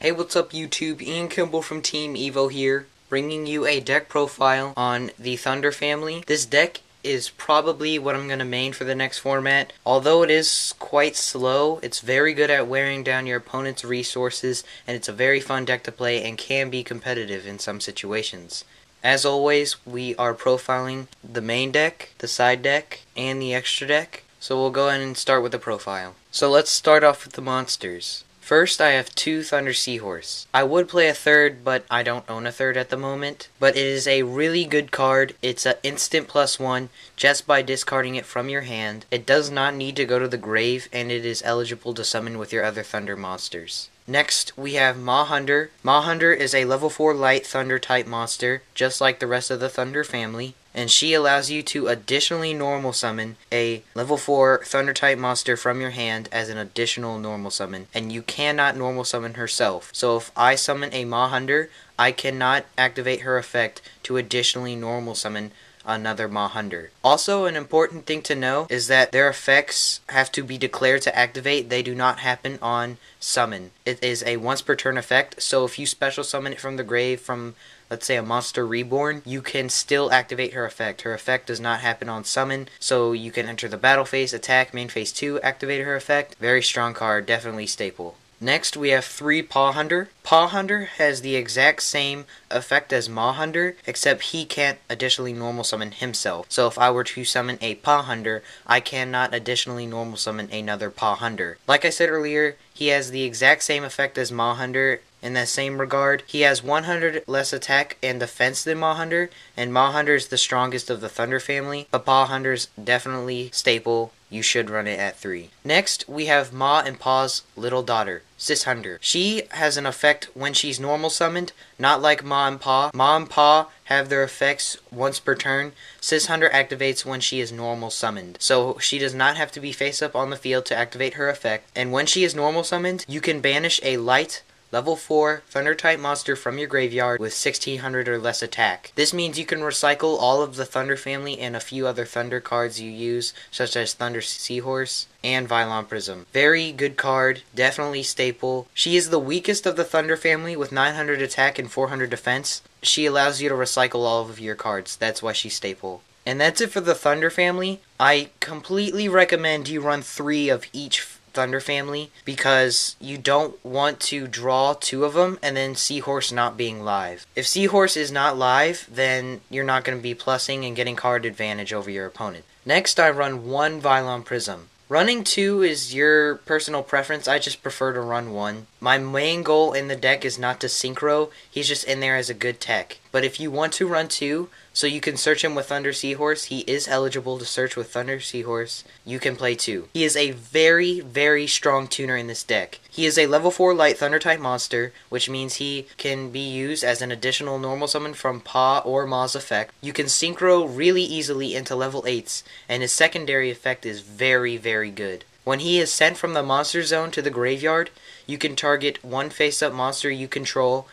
Hey, what's up YouTube? Ian Kimball from Team Evo here, bringing you a deck profile on the Thunder family. This deck is probably what I'm going to main for the next format. Although it is quite slow, it's very good at wearing down your opponent's resources, and it's a very fun deck to play and can be competitive in some situations. As always, we are profiling the main deck, the side deck, and the extra deck. So we'll go ahead and start with the profile. So let's start off with the monsters. First, I have 2 Thunder Seahorse. I would play a third, but I don't own a third at the moment. But it is a really good card. It's an instant +1 just by discarding it from your hand. It does not need to go to the grave, and it is eligible to summon with your other Thunder monsters. Next, we have Mahunder. Mahunder is a level 4 light Thunder type monster, just like the rest of the Thunder family. And she allows you to additionally normal summon a level 4 Thunder type monster from your hand as an additional normal summon. And you cannot normal summon herself. So if I summon a Mahunder, I cannot activate her effect to additionally normal summon another Mahunder. Also, an important thing to know is that their effects have to be declared to activate. They do not happen on summon. It is a once per turn effect, so if you special summon it from the grave from, let's say, a monster reborn, you can still activate her effect. Her effect does not happen on summon, so you can enter the battle phase, attack, main phase 2, activate her effect. Very strong card, definitely staple. Next, we have 3 Pawhunder. Pawhunder has the exact same effect as Mahunder, except he can't additionally normal summon himself. So if I were to summon a Pawhunder, I cannot additionally normal summon another Pawhunder. Like I said earlier, he has the exact same effect as Mahunder. In that same regard, he has 100 less attack and defense than Mahunder, and Mahunder is the strongest of the Thunder family, but Pawhunder's definitely staple. You should run it at 3. Next, we have Ma and Pa's little daughter, Sishunder. She has an effect when she's normal summoned, not like Ma and Pa. Ma and Pa have their effects once per turn. Sishunder activates when she is normal summoned. So she does not have to be face up on the field to activate her effect. And when she is normal summoned, you can banish a light level 4 Thunder type monster from your graveyard with 1600 or less attack. This means you can recycle all of the Thunder family and a few other Thunder cards you use, such as Thunder Seahorse and Kaalhn Prism. Very good card, definitely staple. She is the weakest of the Thunder family with 900 attack and 400 defense. She allows you to recycle all of your cards, that's why she's staple. And that's it for the Thunder family. I completely recommend you run 3 of each Thunder family because you don't want to draw 2 of them and then Seahorse not being live. If Seahorse is not live, then you're not going to be plussing and getting card advantage over your opponent. Next, I run 1 Kaalhn Prism. Running 2 is your personal preference. I just prefer to run 1. My main goal in the deck is not to Synchro. He's just in there as a good tech. But if you want to run 2, so you can search him with Thunder Seahorse, he is eligible to search with Thunder Seahorse. You can play 2. He is a very, very strong tuner in this deck. He is a level 4 light Thunder type monster, which means he can be used as an additional normal summon from Pa or Ma's effect. You can Synchro really easily into level 8s, and his secondary effect is very, very good. When he is sent from the monster zone to the graveyard, you can target one face-up monster you control,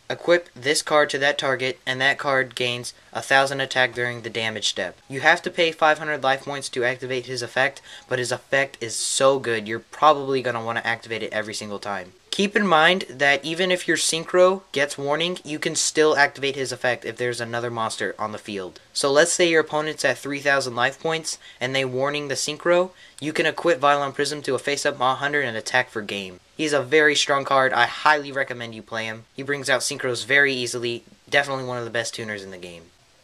equip this card to that target, and that card gains 1000 attack during the damage step. You have to pay 500 life points to activate his effect, but his effect is so good, you're probably going to want to activate it every single time. Keep in mind that even if your Synchro gets warning, you can still activate his effect if there's another monster on the field. So let's say your opponent's at 3000 life points and they warning the Synchro, you can equip Kaalhn Prism to a face-up Mahunder and attack for game. He's a very strong card. I highly recommend you play him. He brings out Synchros very easily. Definitely one of the best tuners in the game.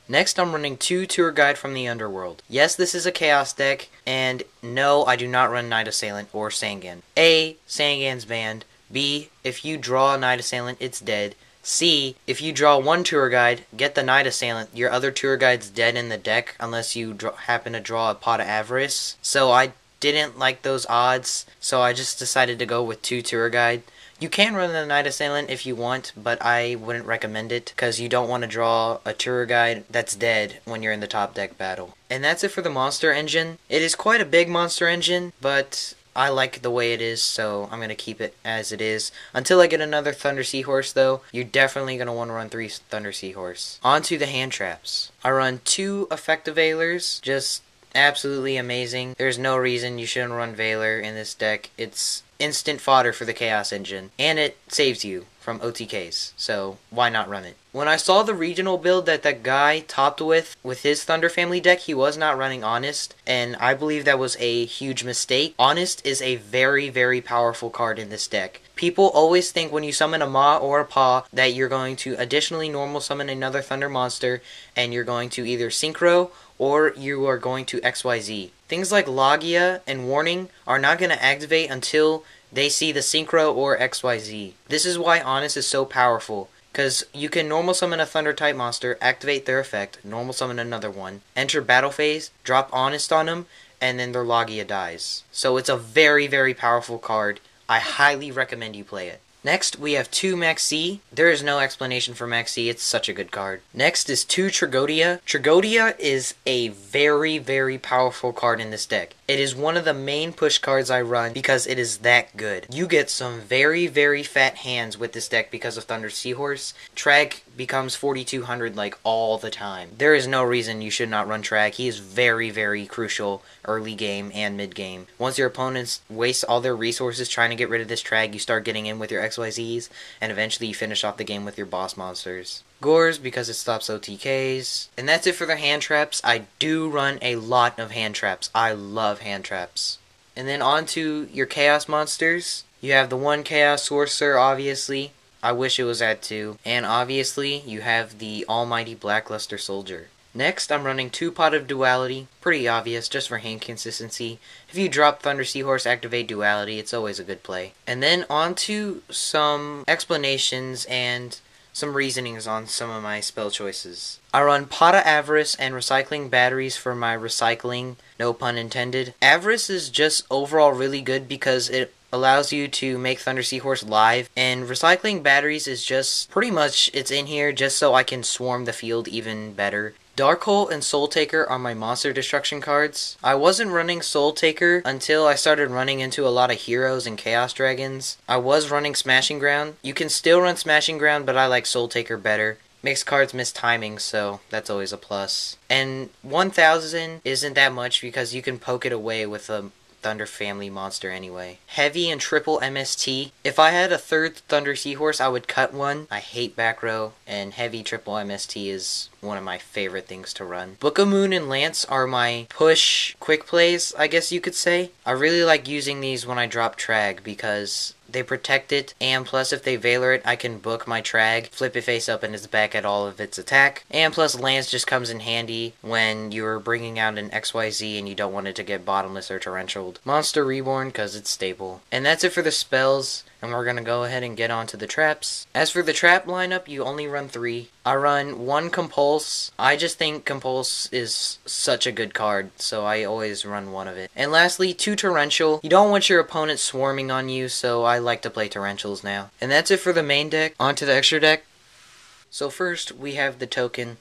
Next, I'm running 2 Tour Guide from the Underworld. Yes, this is a Chaos deck, and no, I do not run Night Assailant or Sangan. A, Sangan's banned. B, if you draw a Night Assailant, it's dead. C, if you draw 1 Tour Guide, get the Night Assailant, your other Tour Guide's dead in the deck unless you happen to draw a Pot of Avarice. So I didn't like those odds, so I just decided to go with 2 Tour Guide. You can run the Night Assailant if you want, but I wouldn't recommend it because you don't want to draw a Tour Guide that's dead when you're in the top deck battle. And that's it for the monster engine. It is quite a big monster engine, but I like the way it is, so I'm going to keep it as it is. Until I get another Thunder Seahorse, though, you're definitely going to want to run 3 Thunder Seahorse. On to the hand traps. I run 2 Effective Veilers, just absolutely amazing. There's no reason you shouldn't run Veiler in this deck. It's instant fodder for the Chaos Engine, and it saves you from OTKs, so why not run it? When I saw the regional build that guy topped with his Thunder Family deck, he was not running Honest, and I believe that was a huge mistake. Honest is a very, very powerful card in this deck. People always think when you summon a Ma or a Pa that you're going to additionally normal summon another Thunder monster, and you're going to either Synchro or you are going to XYZ. Things like Logia and Warning are not going to activate until they see the Synchro or XYZ. This is why Honest is so powerful, because you can normal summon a Thunder type monster, activate their effect, normal summon another one, enter battle phase, drop Honest on them, and then their Logia dies. So it's a very, very powerful card. I highly recommend you play it. Next, we have 2 Max C. There is no explanation for Max C. It's such a good card. Next is 2 Tragodia. Tragodia is a very, very powerful card in this deck. It is one of the main push cards I run because it is that good. You get some very, very fat hands with this deck because of Thunder Seahorse. Trag becomes 4200 like all the time. There is no reason you should not run Trag. He is very, very crucial early game and mid game. Once your opponents waste all their resources trying to get rid of this Trag, you start getting in with your XYZs, and eventually you finish off the game with your boss monsters. Gores, because it stops OTKs. And that's it for the hand traps. I do run a lot of hand traps. I love hand traps. And then on to your Chaos monsters. You have the 1 Chaos Sorcerer, obviously. I wish it was at 2. And obviously, you have the almighty Blackluster Soldier. Next, I'm running 2 Pot of Duality. Pretty obvious, just for hand consistency. If you drop Thunder Seahorse, activate Duality. It's always a good play. And then on to some explanations and some reasonings on some of my spell choices. I run Pot of Avarice and Recycling Batteries for my recycling, no pun intended. Avarice is just overall really good because it allows you to make Thunder Seahorse live, and Recycling Batteries is just pretty much, it's in here just so I can swarm the field even better. Dark Hole and Soul Taker are my monster destruction cards. I wasn't running Soul Taker until I started running into a lot of heroes and Chaos Dragons. I was running Smashing Ground. You can still run Smashing Ground, but I like Soul Taker better. Makes cards miss timing, so that's always a plus. And 1000 isn't that much because you can poke it away with a Thunder Family monster anyway. Heavy and triple MST. If I had a 3rd Thunder Seahorse, I would cut one. I hate back row, and heavy triple MST is one of my favorite things to run. Book of Moon and Lance are my push quick plays, I guess you could say. I really like using these when I drop Trag because they protect it, and plus if they Valor it, I can book my Trag, flip it face up, and it's back at all of its attack. And plus Lance just comes in handy when you're bringing out an XYZ and you don't want it to get bottomless or torrentialed. Monster Reborn, because it's stable. And that's it for the spells, and we're going to go ahead and get on to the traps. As for the trap lineup, you only run 3. I run 1 Compulse. I just think Compulse is such a good card, so I always run 1 of it. And lastly, 2 Torrential. You don't want your opponent swarming on you, so I like to play Torrentials now. And that's it for the main deck. On to the extra deck. So first, we have the token.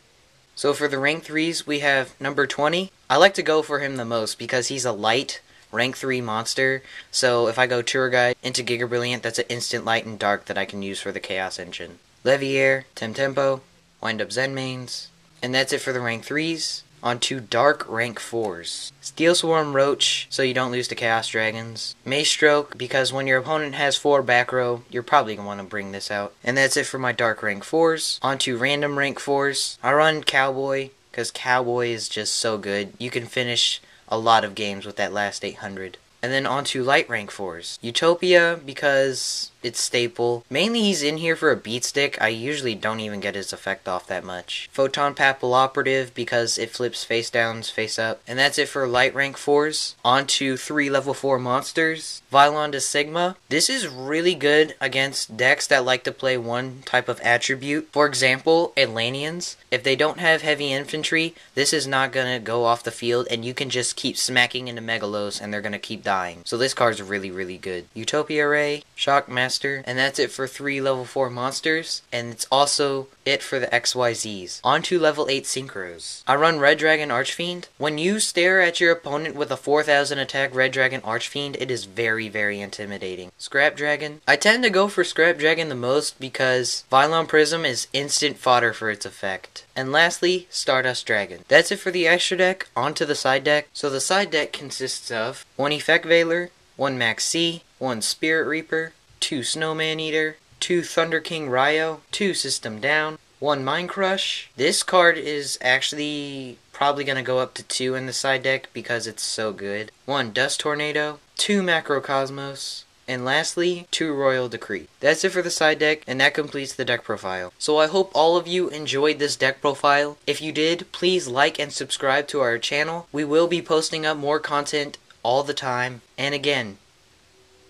So for the rank 3s, we have number 20. I like to go for him the most because he's a light rank 3 monster, so if I go Tour Guide into Giga Brilliant, that's an instant light and dark that I can use for the Chaos Engine. Leviair, Tempo, Wind Up Zen Mains, and that's it for the rank 3s. On to Dark rank 4s. Steel Swarm Roach, so you don't lose to Chaos Dragons. Mace Stroke, because when your opponent has 4 back row, you're probably going to want to bring this out. And that's it for my Dark rank 4s. On to Random rank 4s. I run Cowboy, because Cowboy is just so good. You can finish a lot of games with that last 800. And then on to light rank 4s. Utopia, because it's staple. Mainly he's in here for a beat stick. I usually don't even get his effect off that much. Photon Papal Operative, because it flips face downs, face up. And that's it for light rank 4s. On to 3 level 4 monsters. Vylon de Sigma. This is really good against decks that like to play one type of attribute. For example, Atlanteans. If they don't have heavy infantry, this is not going to go off the field, and you can just keep smacking into Megalos and they're going to keep dying. So this card's really, really good. Utopia Ray, Shockmaster, and that's it for 3 level 4 monsters, and it's also it for the XYZs. On to level 8 Synchros. I run Red Dragon Archfiend. When you stare at your opponent with a 4000 attack Red Dragon Archfiend, it is very, very intimidating. Scrap Dragon. I tend to go for Scrap Dragon the most because Vylon Prism is instant fodder for its effect. And lastly, Stardust Dragon. That's it for the extra deck. On to the side deck. So the side deck consists of 1 Effect Veiler, 1 Max C, 1 Spirit Reaper, 2 Snowman Eater, 2 Thunder King Ryo, 2 System Down, 1 Mind Crush. This card is actually probably going to go up to 2 in the side deck because it's so good. 1 Dust Tornado, 2 Macrocosmos, and lastly, 2 Royal Decree. That's it for the side deck, and that completes the deck profile. So I hope all of you enjoyed this deck profile. If you did, please like and subscribe to our channel. We will be posting up more content all the time. And again,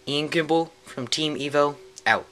Ian Kimball from Team Evo, out.